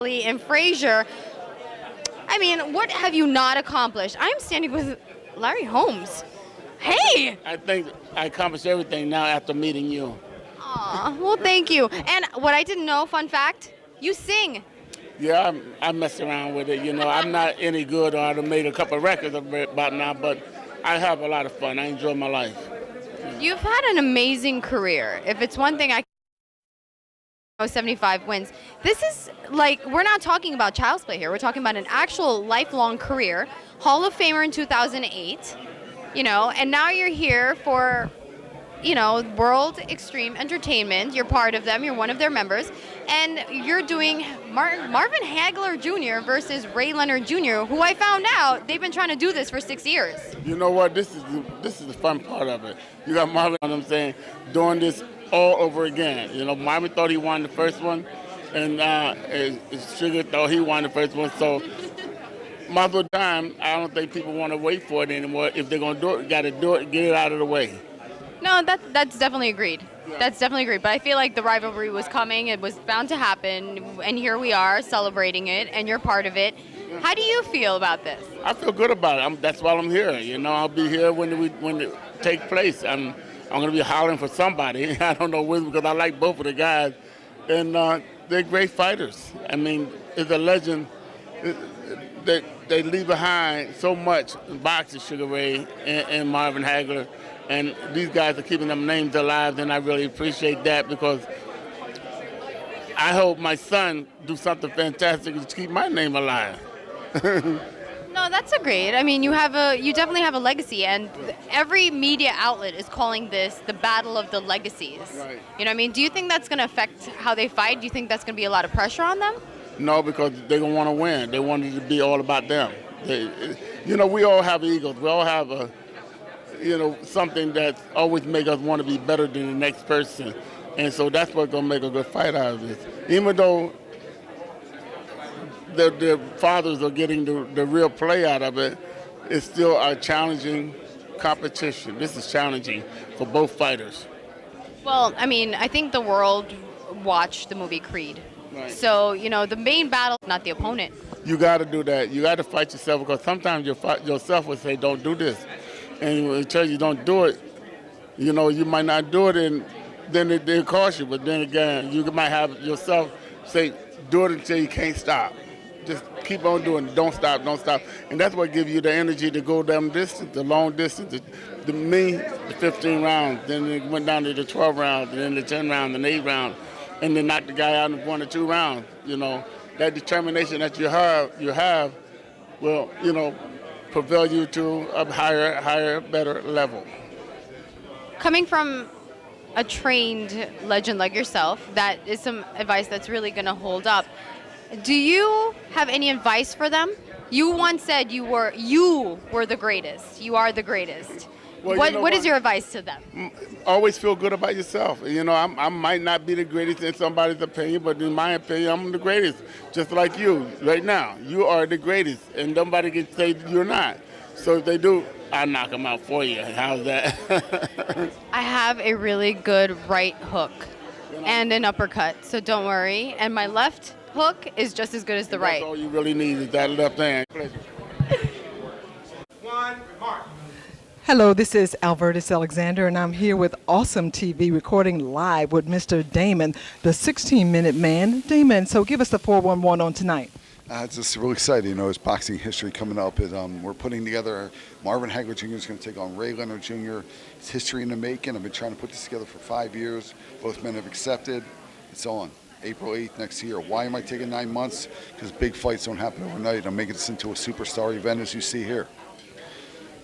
And Frazier. I mean, what have you not accomplished? I'm standing with Larry Holmes. Hey! I think I accomplished everything now after meeting you. Aw, well, thank you. And what I didn't know, fun fact, you sing. Yeah, I mess around with it. You know, I'm not any good, or I'd have made a couple of records about now, but I have a lot of fun. I enjoy my life. You've had an amazing career. If it's one thing I know, 75 wins. This is like, we're not talking about child's play here. We're talking about an actual lifelong career. Hall of Famer in 2008, and now you're here for, World Extreme Entertainment. You're part of them. You're one of their members. And you're doing Marvin Hagler Jr. versus Leonard Jr., who I found out they've been trying to do this for 6 years. You know what? This is the fun part of it. You got Marvin, I'm saying, doing this all over again. Marvin thought he won the first one, and Sugar thought he won the first one. So, multiple time, I don't think people want to wait for it anymore. If they're going to do it, got to do it, get it out of the way. No, that's definitely agreed. Yeah. That's definitely agreed. But I feel like the rivalry was coming. It was bound to happen. And here we are celebrating it, and you're part of it. Yeah. How do you feel about this? I feel good about it. That's why I'm here. I'll be here when it takes place. I'm going to be hollering for somebody. I don't know when, because I like both of the guys. And they're great fighters. I mean, it's a legend. They leave behind so much in boxing, Sugar Ray and Marvin Hagler. And these guys are keeping them names alive, and I really appreciate that, because I hope my son do something fantastic to keep my name alive. No, that's agreed. I mean, you definitely have a legacy, and every media outlet is calling this the battle of the legacies. Right. You know what I mean? Do you think that's going to affect how they fight? Do you think that's going to be a lot of pressure on them? No, because they're going to want to win. They want it to be all about them. We all have egos. We all have something that always makes us want to be better than the next person. And so that's what's going to make a good fight out of this. Even though the fathers are getting the real play out of it, it's still a challenging competition. This is challenging for both fighters. Well, I mean, I think the world watched the movie Creed. Right. So, the main battle, not the opponent. You got to do that. You got to fight yourself, because sometimes yourself will say, don't do this. And until you don't do it, you might not do it, and then they cost you. But then again, you might have yourself say, do it until you can't stop. Just keep on doing it. Don't stop, don't stop. And that's what gives you the energy to go down distance, the long distance. The 15 rounds, then it went down to the 12 rounds, and then the 10 rounds, and 8 rounds, and then knock the guy out in 1 or 2 rounds. That determination that you have will, propel you to a higher, better level. Coming from a trained legend like yourself, that is some advice that's really going to hold up. Do you have any advice for them? You once said you were the greatest. You are the greatest. Well, what is your advice to them? Always feel good about yourself. I might not be the greatest in somebody's opinion, but in my opinion, I'm the greatest. Just like you right now. You are the greatest, and nobody can say you're not. So if they do, I'll knock them out for you. How's that? I have a really good right hook and an uppercut, so don't worry. And my left hook is just as good as the right. That's all you really need is that left hand. Pleasure. One remark. Hello, this is Albertus Alexander, and I'm here with Awesome TV, recording live with Mr. Damon, the 16-minute man. Damon, so give us the 411 on tonight. It's just really exciting. It's boxing history coming up. We're putting together Marvin Hagler Jr. is going to take on Leonard Jr. It's history in the making. I've been trying to put this together for 5 years. Both men have accepted. It's on April 8th next year. Why am I taking 9 months? Because big fights don't happen overnight. I'm making this into a superstar event, as you see here.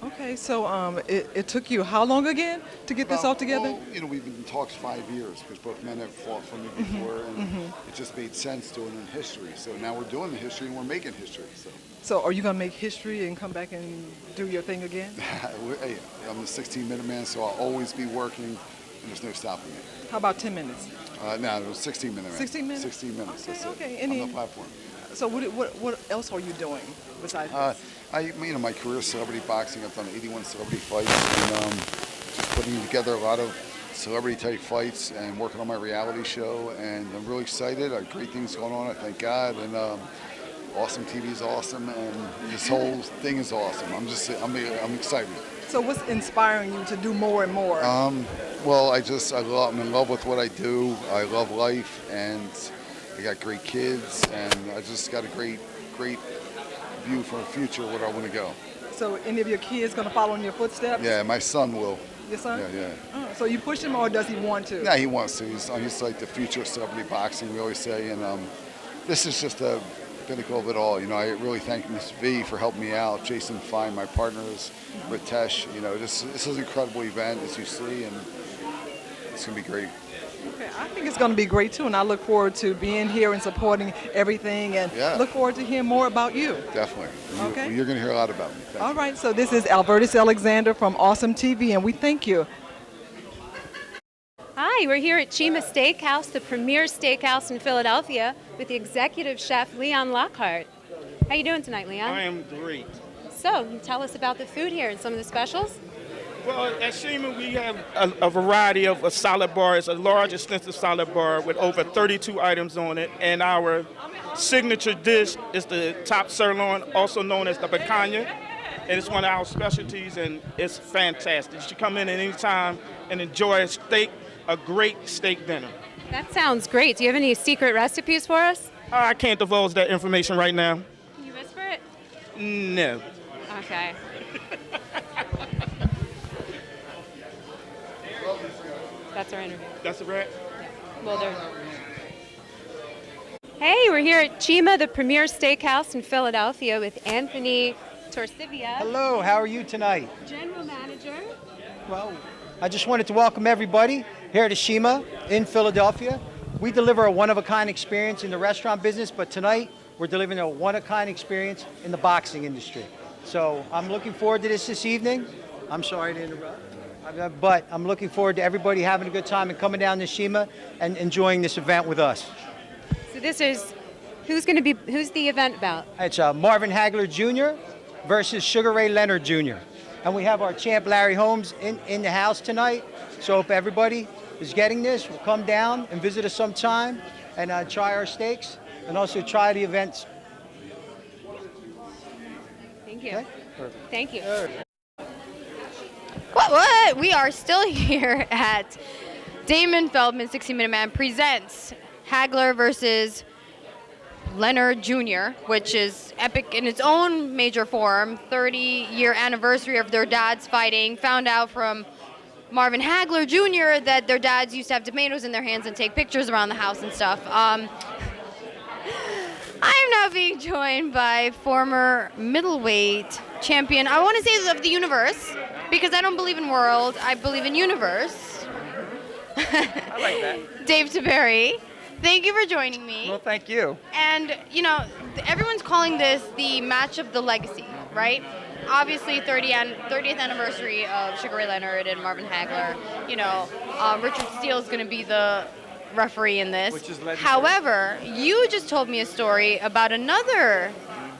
Okay, so it took you how long again to get this all together? Well, we've been in talks 5 years, because both men have fought for me before, and it just made sense doing it in history. So now we're doing the history, and we're making history. So are you going to make history and come back and do your thing again? Hey, I'm the 16-minute man, so I'll always be working, and there's no stopping me. How about 10 minutes? No, it was 16-minute man. 16 minutes? 16 minutes, okay, that's okay. it, on the platform. So what else are you doing besides this? My career is celebrity boxing. I've done 81 celebrity fights, and just putting together a lot of celebrity type fights and working on my reality show, and I'm really excited. I have great things going on, I thank God, and Awesome TV is awesome, and this whole thing is awesome. I'm excited. So what's inspiring you to do more and more? Well, I'm in love with what I do. I love life, and I got great kids, and I just got a great view for the future where I want to go. So any of your kids going to follow in your footsteps? Yeah, my son will. Your son? Yeah. Oh, so you push him, or does he want to? Yeah, he wants to. He's like the future of celebrity boxing, we always say, and this is just a pinnacle of it all. I really thank Miss V for helping me out, Jason Fine, my partners, Ratish. This is an incredible event, as you see, and it's going to be great. Okay, I think it's going to be great too, and I look forward to being here and supporting everything, and look forward to hearing more about you. Definitely. Okay. You're going to hear a lot about me. Thank All you. right, so this is Albertus Alexander from Awesome TV, and we thank you. Hi, we're here at Chima Steakhouse, the premier steakhouse in Philadelphia, with the executive chef, Leon Lockhart. How you doing tonight, Leon? I am great. So, tell us about the food here and some of the specials. Well, at Shima, we have a variety of a salad bar. It's a large, extensive salad bar with over 32 items on it. And our signature dish is the top sirloin, also known as the picanha. And it's one of our specialties, and it's fantastic. You should come in at any time and enjoy a great steak dinner. That sounds great. Do you have any secret recipes for us? I can't divulge that information right now. Can you whisper it? No. Okay. That's our interview. That's a wrap? Well done. Hey, we're here at Chima, the premier steakhouse in Philadelphia, with Anthony Torsivia, Hello, how are you tonight? general manager. Well, I just wanted to welcome everybody here to Shima in Philadelphia. We deliver a one-of-a-kind experience in the restaurant business, but tonight we're delivering a one-of-a-kind experience in the boxing industry. So I'm looking forward to this evening. I'm sorry to interrupt, but I'm looking forward to everybody having a good time and coming down to Shima and enjoying this event with us. So this is, who's the event about? It's Marvin Hagler Jr. versus Sugar Ray Leonard Jr. And we have our champ Larry Holmes in the house tonight. So if everybody is getting this, we'll come down and visit us sometime and try our steaks and also try the events. Thank you. Okay? Perfect. Thank you. What? We are still here at Damon Feldman 60-Minute Man presents Hagler versus Leonard Jr., which is epic in its own major form. 30-year anniversary of their dads fighting. Found out from Marvin Hagler Jr. that their dads used to have tomatoes in their hands and take pictures around the house and stuff. I am now being joined by former middleweight champion, I want to say of the universe, because I don't believe in world, I believe in universe. I like that. Dave Taberi. Thank you for joining me. Well, thank you. And, everyone's calling this the match of the legacy, right? Obviously, 30th anniversary of Sugar Ray Leonard and Marvin Hagler. Richard Steele is going to be the referee in this. Which is legendary. However, you just told me a story about another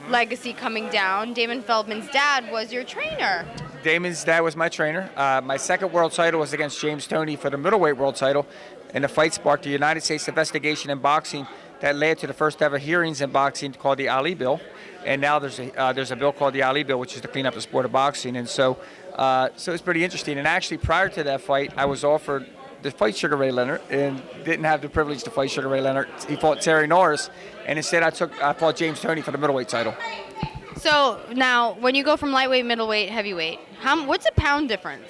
legacy coming down. Damon Feldman's dad was your trainer. Damon's dad was my trainer. My second world title was against James Toney for the middleweight world title, and the fight sparked the United States investigation in boxing that led to the first ever hearings in boxing called the Ali Bill. And now there's a bill called the Ali Bill, which is to clean up the sport of boxing. And so it's pretty interesting. And actually, prior to that fight, I was offered to fight Sugar Ray Leonard and didn't have the privilege to fight Sugar Ray Leonard. He fought Terry Norris, and instead I fought James Toney for the middleweight title. So now, when you go from lightweight, middleweight, heavyweight, what's a pound difference?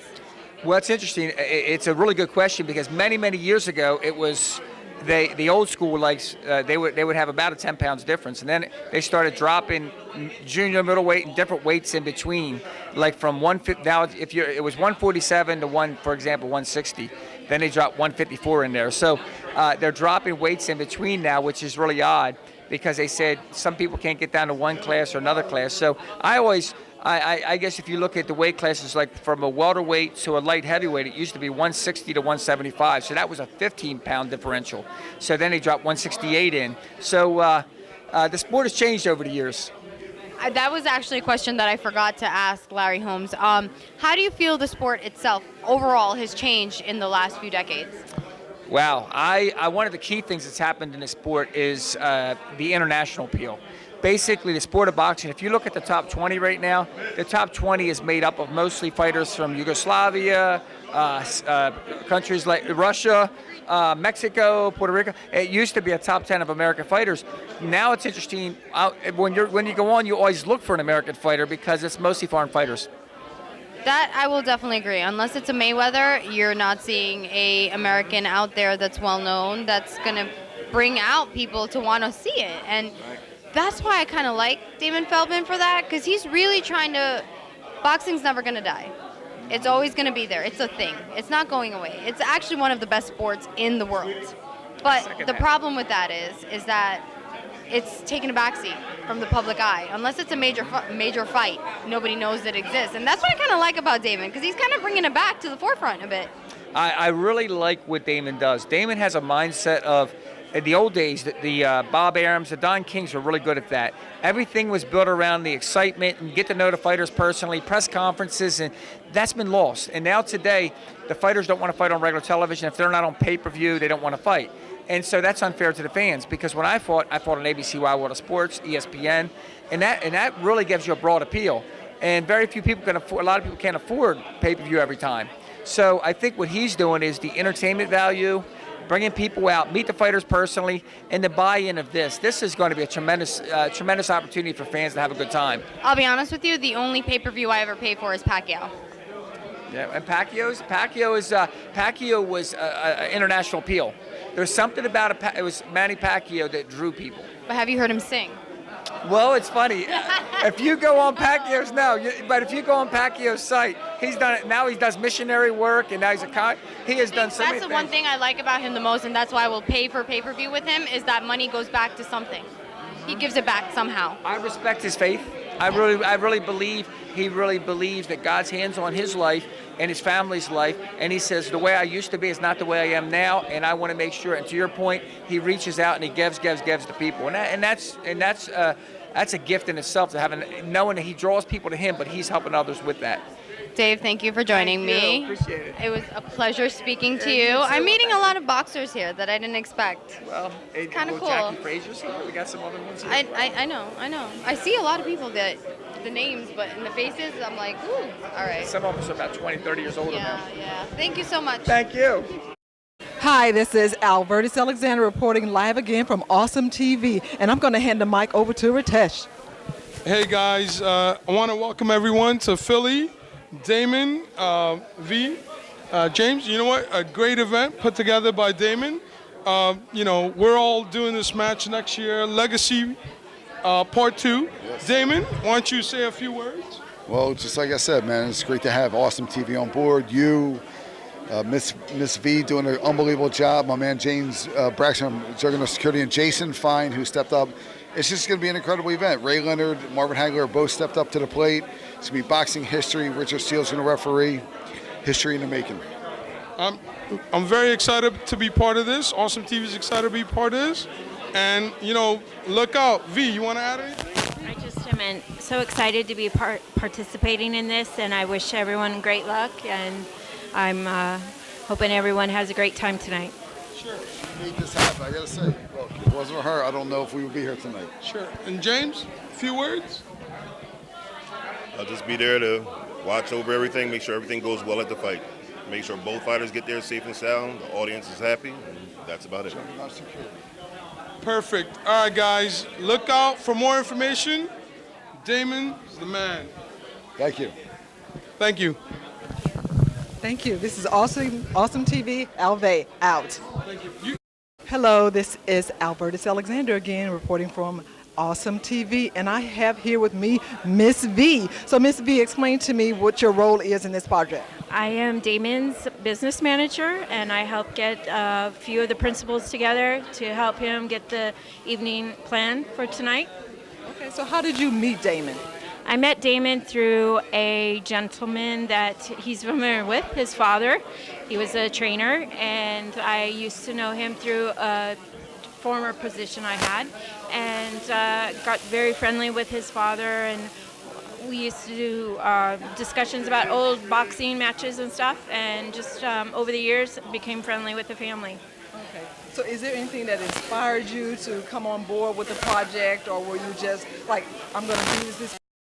Well, it's interesting. It's a really good question because many, many years ago, it was the old school they would have about a 10 pounds difference, and then they started dropping junior middleweight and different weights in between, like from 150. Now, it was 147 to for example, 160. Then they dropped 154 in there. So they're dropping weights in between now, which is really odd because they said some people can't get down to one class or another class. So I guess if you look at the weight classes, like from a welterweight to a light heavyweight, it used to be 160 to 175. So that was a 15-pound differential. So then they dropped 168 in. So the sport has changed over the years. That was actually a question that I forgot to ask Larry Holmes. How do you feel the sport itself overall has changed in the last few decades? Wow, one of the key things that's happened in the sport is the international appeal. Basically, the sport of boxing, if you look at the top 20 right now, the top 20 is made up of mostly fighters from Yugoslavia, countries like Russia, Mexico, Puerto Rico. It used to be a top 10 of American fighters. Now it's interesting, when you go on, you always look for an American fighter because it's mostly foreign fighters. That I will definitely agree. Unless it's a Mayweather, you're not seeing a American out there that's well known that's going to bring out people to want to see it. And that's why I kind of like Damon Feldman for that, because he's really trying to. Boxing's never going to die. It's always going to be there. It's a thing. It's not going away. It's actually one of the best sports in the world. But the problem with that is that it's taken a backseat from the public eye. Unless it's a major fight, nobody knows it exists. And that's what I kind of like about Damon, because he's kind of bringing it back to the forefront a bit. I really like what Damon does. Damon has a mindset of, in the old days, the Bob Arams, the Don Kings were really good at that. Everything was built around the excitement and get to know the fighters personally, press conferences, and that's been lost. And now today, the fighters don't want to fight on regular television. If they're not on pay-per-view, they don't want to fight. And so that's unfair to the fans, because when I fought on ABC Wide World of Sports, ESPN, and that really gives you a broad appeal. And very few people can afford, a lot of people can't afford pay-per-view every time. So I think what he's doing is the entertainment value, bringing people out, meet the fighters personally, and the buy-in of this. This is going to be a tremendous opportunity for fans to have a good time. I'll be honest with you, the only pay-per-view I ever paid for is Pacquiao. Yeah, and Pacquiao was international appeal. There's something about it was Manny Pacquiao that drew people. But have you heard him sing? Well, it's funny. If you go on Pacquiao's but if you go on Pacquiao's site, he's done it. Now he does missionary work, and now he has done so many things. That's the one thing I like about him the most, and that's why I will pay for pay-per-view with him, is that money goes back to something. He gives it back somehow. I respect his faith. I really believe he really believes that God's hands on his life and his family's life, and he says the way I used to be is not the way I am now, and I want to make sure. And to your point, he reaches out and he gives to people, and that's a gift in itself, to knowing that he draws people to him, but he's helping others with that. Dave, thank you for joining me. Appreciate it. It was a pleasure speaking to you. I'm meeting a lot of boxers here that I didn't expect. Well, it's kind of cool. Jackie Frazier's here. We got some other ones here. I know. I see a lot of people that the names, but in the faces, I'm like, ooh, all right. Some of us are about 20, 30 years older now. Yeah. Thank you so much. Thank you. Hi, this is Albertus Alexander reporting live again from Awesome TV, and I'm going to hand the mic over to Ratish. Hey guys, I want to welcome everyone to Philly. Damon, V, James, you know what? A great event put together by Damon. We're all doing this match next year, Legacy Part 2. Yes. Damon, why don't you say a few words? Well, just like I said, man, it's great to have Awesome TV on board. You, Miss V doing an unbelievable job. My man James Braxton, Juggernaut Security, and Jason Fine, who stepped up. It's just going to be an incredible event. Ray Leonard, Marvin Hagler both stepped up to the plate. It's going to be boxing history. Richard Steele's going to referee. History in the making. I'm very excited to be part of this. Awesome TV is excited to be part of this. And, look out. V, you want to add anything? I just am so excited to be participating in this, and I wish everyone great luck. And I'm hoping everyone has a great time tonight. Sure. You made this happen. I got to say, look, if it wasn't for her, I don't know if we would be here tonight. Sure. And James, a few words? I'll just be there to watch over everything, make sure everything goes well at the fight. Make sure both fighters get there safe and sound, the audience is happy, and that's about it. Perfect. All right, guys, look out for more information. Damon is the man. Thank you. Thank you. Thank you. This is Awesome TV. Alve out. Thank you. Hello, this is Albertus Alexander again reporting from Awesome TV, and I have here with me Miss V. So Miss V, explain to me what your role is in this project. I am Damon's business manager, and I help get a few of the principals together to help him get the evening plan for tonight. Okay, so how did you meet Damon? I met Damon through a gentleman that he's familiar with, his father. He was a trainer, and I used to know him through a former position I had, and got very friendly with his father, and we used to do discussions about old boxing matches and stuff, and just over the years became friendly with the family. Okay. So is there anything that inspired you to come on board with the project, or were you just like, I'm going to use this